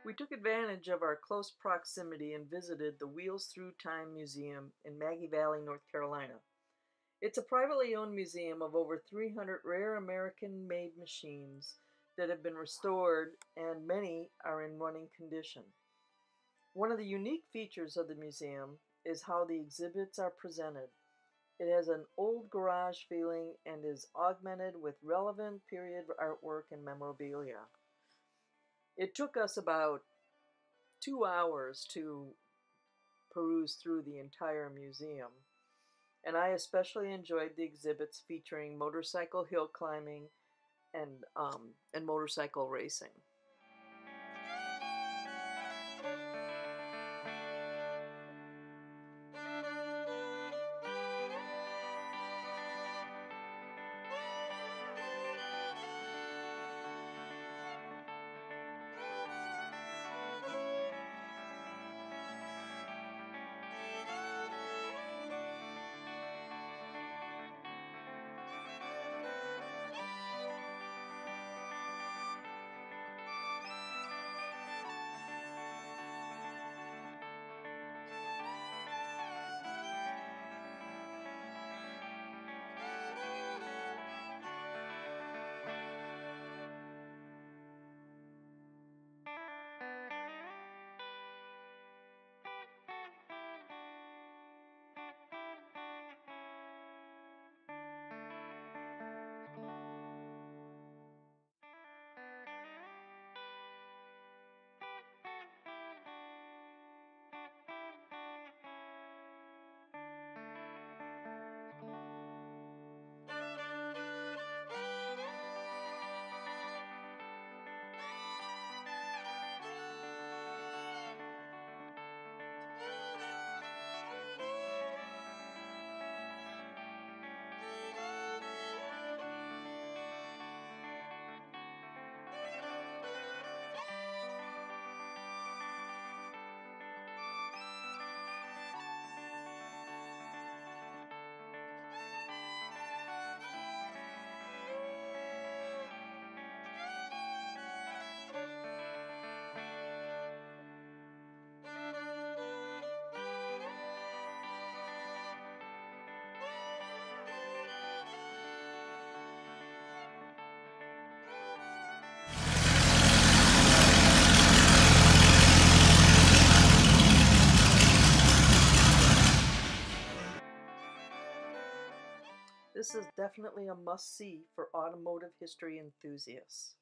We took advantage of our close proximity and visited the Wheels Through Time Museum in Maggie Valley, North Carolina. It's a privately owned museum of over 300 rare American-made machines that have been restored, and many are in running condition. One of the unique features of the museum is how the exhibits are presented. It has an old garage feeling and is augmented with relevant period artwork and memorabilia. It took us about 2 hours to peruse through the entire museum, and I especially enjoyed the exhibits featuring motorcycle hill climbing and motorcycle racing. This is definitely a must-see for automotive history enthusiasts.